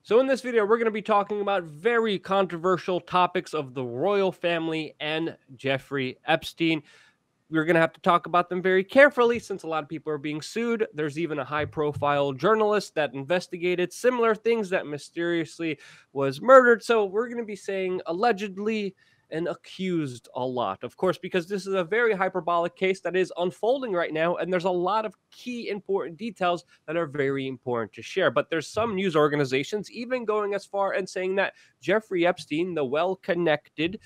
So in this video, we're going to be talking about very controversial topics of the royal family and Jeffrey Epstein. We're going to have to talk about them very carefully since a lot of people are being sued. There's even a high-profile journalist that investigated similar things that mysteriously was murdered. So we're going to be saying allegedly and accused a lot, of course, because this is a very hyperbolic case that is unfolding right now, and there's a lot of key important details that are very important to share. But there's some news organizations even going as far and saying that Jeffrey Epstein, the well-connected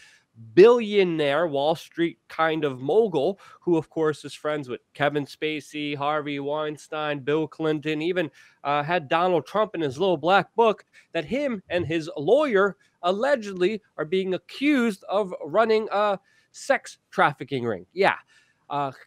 billionaire Wall Street kind of mogul, who of course is friends with Kevin Spacey, Harvey Weinstein, Bill Clinton, even had Donald Trump in his little black book, that him and his lawyer allegedly are being accused of running a sex trafficking ring. Yeah,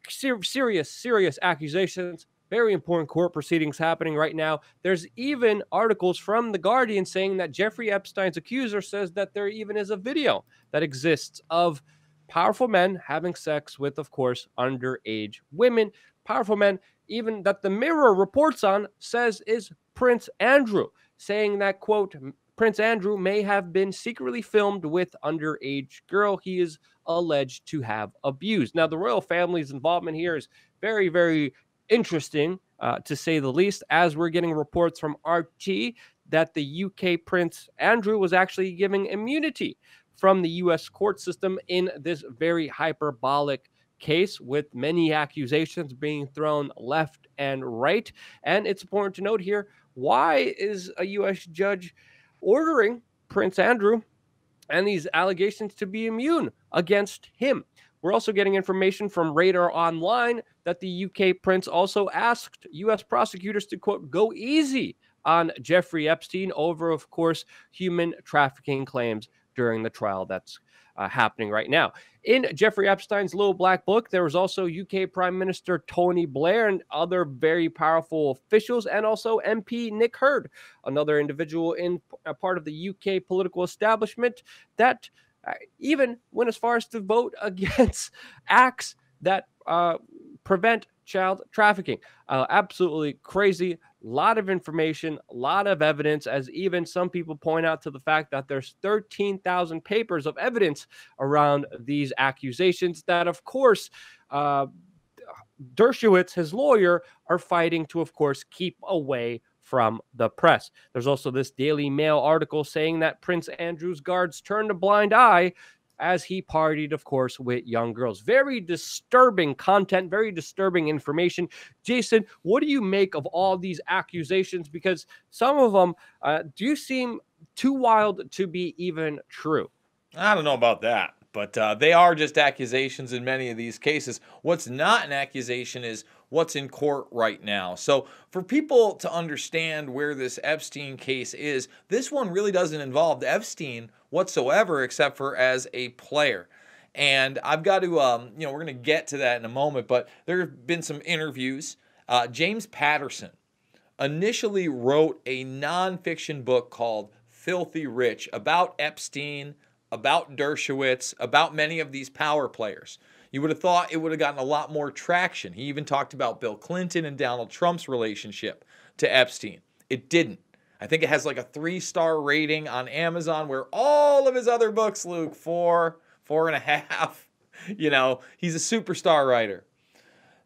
serious accusations. Very important court proceedings happening right now. There's even articles from The Guardian saying that Jeffrey Epstein's accuser says that there even is a video that exists of powerful men having sex with, of course, underage women. Powerful men, even that the Mirror reports on, says is Prince Andrew, saying that, quote, Prince Andrew may have been secretly filmed with underage girl he is alleged to have abused. Now, the royal family's involvement here is very, very interesting, to say the least, as we're getting reports from RT that the UK Prince Andrew was actually giving immunity from the US court system in this very hyperbolic case, with many accusations being thrown left and right. And it's important to note here, why is a US judge ordering Prince Andrew and these allegations to be immune against him? We're also getting information from Radar Online that the UK prince also asked US prosecutors to, quote, go easy on Jeffrey Epstein over, of course, human trafficking claims during the trial that's happening right now. In Jeffrey Epstein's little black book, there was also UK Prime Minister Tony Blair and other very powerful officials, and also MP Nick Hurd, another individual in a part of the UK political establishment that even went as far as to vote against acts that prevent child trafficking. Absolutely crazy. Lot of information, a lot of evidence, as even some people point out to the fact that there's 13,000 papers of evidence around these accusations that, of course, Dershowitz, his lawyer, are fighting to, of course, keep away from the press. There's also this Daily Mail article saying that Prince Andrew's guards turned a blind eye as he partied, of course, with young girls. Very disturbing content, very disturbing information. Jason, what do you make of all these accusations? Because some of them do seem too wild to be even true. I don't know about that, but they are just accusations in many of these cases. What's not an accusation is what's in court right now. So for people to understand where this Epstein case is, this one really doesn't involve Epstein whatsoever, except for as a player. And I've got to, we're going to get to that in a moment, but there have been some interviews. James Patterson initially wrote a nonfiction book called Filthy Rich about Epstein, about Dershowitz, about many of these power players. You would have thought it would have gotten a lot more traction. He even talked about Bill Clinton and Donald Trump's relationship to Epstein. It didn't. I think it has like a 3-star rating on Amazon, where all of his other books, Luke, 4.5. He's a superstar writer.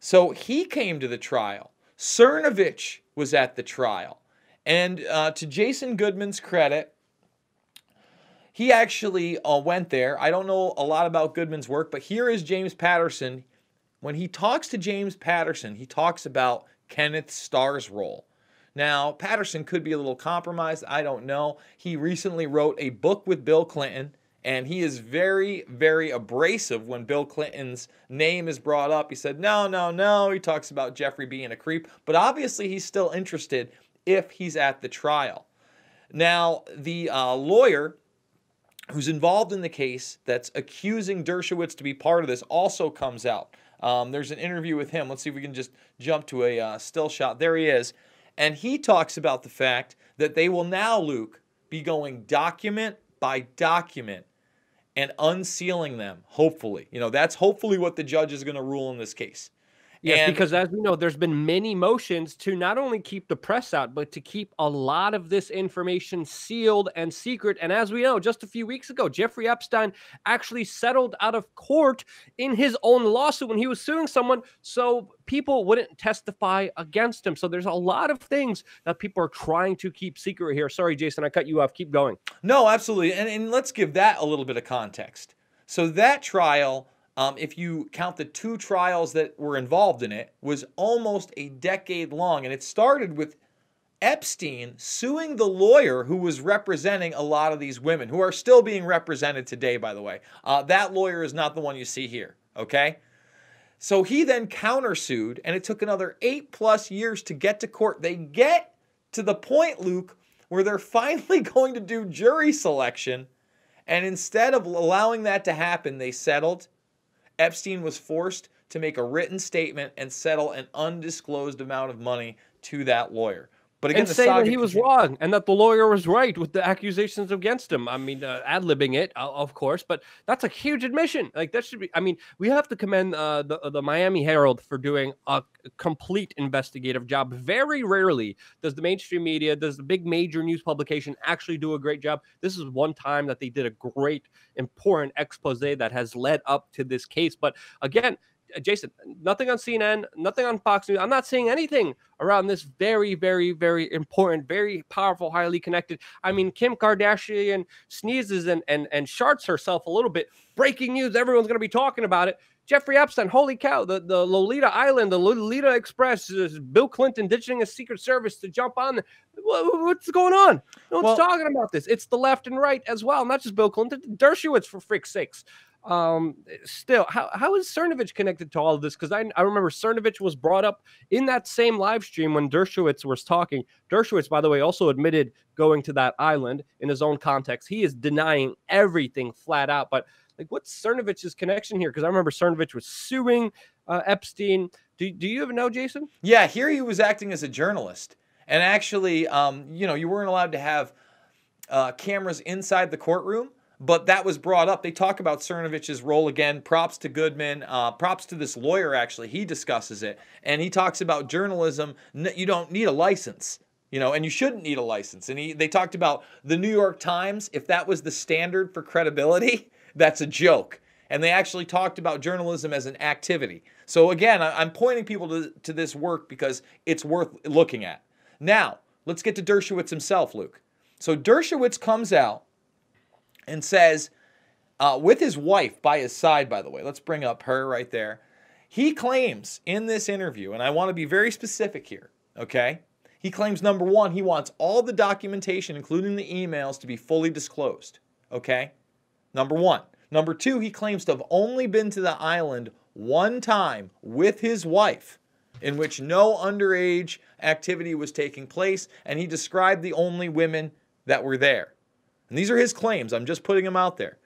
So he came to the trial. Cernovich was at the trial. And to Jason Goodman's credit, he actually went there. I don't know a lot about Goodman's work, but here is James Patterson. When he talks to James Patterson, he talks about Kenneth Starr's role. Now, Patterson could be a little compromised. I don't know. He recently wrote a book with Bill Clinton, and he is very, very abrasive when Bill Clinton's name is brought up. He said, no. He talks about Jeffrey being a creep, but obviously he's still interested if he's at the trial. Now, the lawyer who's involved in the case that's accusing Dershowitz to be part of this also comes out. There's an interview with him. Let's see if we can just jump to a still shot. There he is. And he talks about the fact that they will now, Luke, be going document by document and unsealing them, hopefully. That's hopefully what the judge is going to rule in this case. Yes, because as we know, there's been many motions to not only keep the press out, but to keep a lot of this information sealed and secret. And as we know, just a few weeks ago, Jeffrey Epstein actually settled out of court in his own lawsuit when he was suing someone, so people wouldn't testify against him. So there's a lot of things that people are trying to keep secret here. Sorry, Jason, I cut you off. Keep going. No, absolutely. And let's give that a little bit of context. So that trial, if you count the 2 trials that were involved in it, was almost a decade long. And it started with Epstein suing the lawyer who was representing a lot of these women, who are still being represented today, by the way. That lawyer is not the one you see here, okay? So he then countersued, and it took another 8+ years to get to court. They get to the point, Luke, where they're finally going to do jury selection, and instead of allowing that to happen, they settled. Epstein was forced to make a written statement and settle an undisclosed amount of money to that lawyer. But again, and say that he was wrong and that the lawyer was right with the accusations against him. I mean, ad-libbing it, of course, but that's a huge admission. Like, that should be, I mean, we have to commend the Miami Herald for doing a complete investigative job. Very rarely does the mainstream media, does the big major news publication actually do a great job. This is one time that they did a great, important expose that has led up to this case. But again, Jason, nothing on CNN, nothing on Fox News. I'm not seeing anything around this very, very, very important, very powerful, highly connected. I mean, Kim Kardashian sneezes and sharts herself a little bit. Breaking news. Everyone's going to be talking about it. Jeffrey Epstein, holy cow, the Lolita Island, the Lolita Express, Bill Clinton ditching a Secret Service to jump on. What's going on? No one's talking about this. It's the left and right as well, not just Bill Clinton. Dershowitz, for frick's sakes. Still, how is Cernovich connected to all of this? Because I remember Cernovich was brought up in that same live stream when Dershowitz was talking. Dershowitz, by the way, also admitted going to that island in his own context. He is denying everything flat out. But like, what's Cernovich's connection here? Because I remember Cernovich was suing Epstein. Do you even know, Jason? Yeah, here he was acting as a journalist. And actually, you weren't allowed to have cameras inside the courtroom. But that was brought up. They talk about Cernovich's role again. Props to Goodman. Props to this lawyer, actually. He discusses it. And he talks about journalism. You don't need a license, and you shouldn't need a license. And they talked about the New York Times. If that was the standard for credibility, that's a joke. And they actually talked about journalism as an activity. So again, I'm pointing people to this work because it's worth looking at. Now, let's get to Dershowitz himself, Luke. So Dershowitz comes out and says, with his wife by his side, by the way, let's bring up her right there. He claims in this interview, and I want to be very specific here, okay? He claims, number one, he wants all the documentation, including the emails, to be fully disclosed, okay? Number one. Number two, he claims to have only been to the island one time with his wife, in which no underage activity was taking place, and he described the only women that were there. And these are his claims. I'm just putting them out there.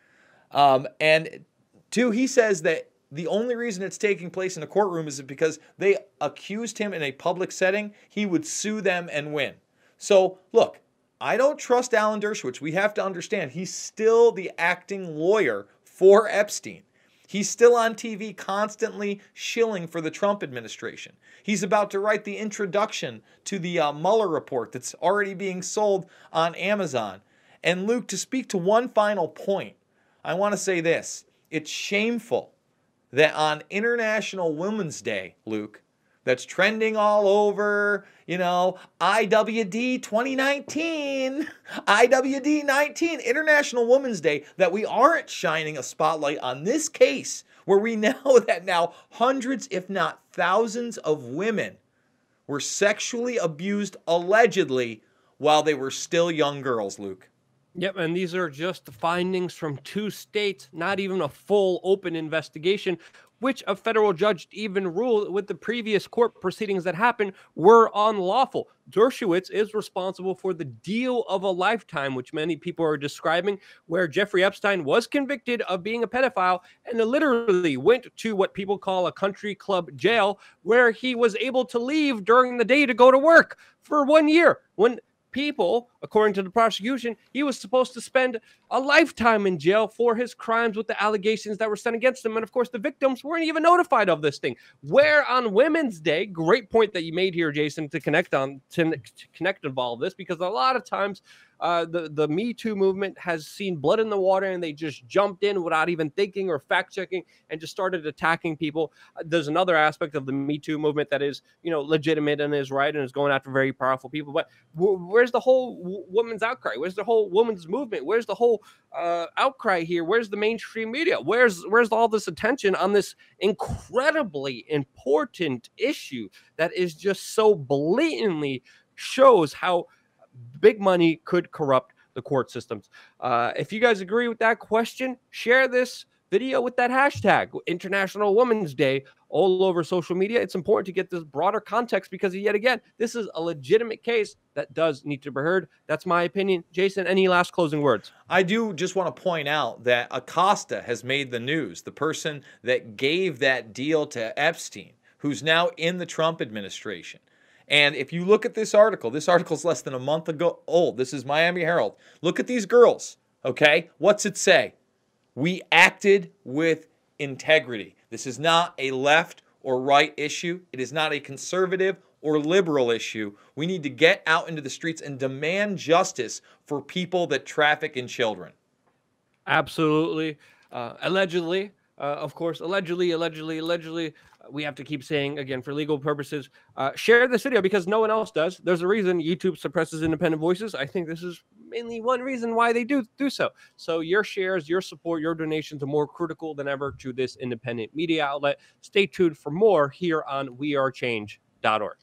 And two, he says that the only reason it's taking place in a courtroom is because they accused him in a public setting. He would sue them and win. So, look, I don't trust Alan Dershowitz. We have to understand he's still the acting lawyer for Epstein. He's still on TV constantly shilling for the Trump administration. He's about to write the introduction to the Mueller report that's already being sold on Amazon. And Luke, to speak to one final point, I want to say this. It's shameful that on International Women's Day, Luke, that's trending all over, IWD 2019, IWD 19, International Women's Day, that we aren't shining a spotlight on this case where we know that now hundreds, if not thousands of women were sexually abused allegedly while they were still young girls, Luke. Yep, and these are just findings from 2 states, not even a full open investigation, which a federal judge even ruled with the previous court proceedings that happened were unlawful. Dershowitz is responsible for the deal of a lifetime, which many people are describing, where Jeffrey Epstein was convicted of being a pedophile and literally went to what people call a country club jail, where he was able to leave during the day to go to work for 1 year. When people, according to the prosecution, he was supposed to spend a lifetime in jail for his crimes with the allegations that were sent against him. And of course, the victims weren't even notified of this thing. Where on Women's Day, great point that you made here, Jason, to connect involve this, because a lot of times the Me Too movement has seen blood in the water and they just jumped in without even thinking or fact checking and just started attacking people. There's another aspect of the Me Too movement that is, legitimate and is right and is going after very powerful people. But where's the whole women's outcry? Where's the whole women's movement? Where's the whole outcry here? Where's the mainstream media? Where's all this attention on this incredibly important issue that is just so blatantly shows how big money could corrupt the court systems? If you guys agree with that question, share this video with that hashtag International Women's Day all over social media. It's important to get this broader context because, yet again, this is a legitimate case that does need to be heard. That's my opinion. Jason, any last closing words? I do just want to point out that Acosta has made the news, the person that gave that deal to Epstein, who's now in the Trump administration. And if you look at this article's less than a month ago old. This is Miami Herald. Look at these girls, okay? What's it say? We acted with integrity. This is not a left or right issue. It is not a conservative or liberal issue. We need to get out into the streets and demand justice for people that traffic in children. Absolutely. Allegedly, of course, allegedly, we have to keep saying, again, for legal purposes, share this video because no one else does. There's a reason YouTube suppresses independent voices. I think this is mainly one reason why they do so. So your shares, your support, your donations are more critical than ever to this independent media outlet. Stay tuned for more here on wearechange.org.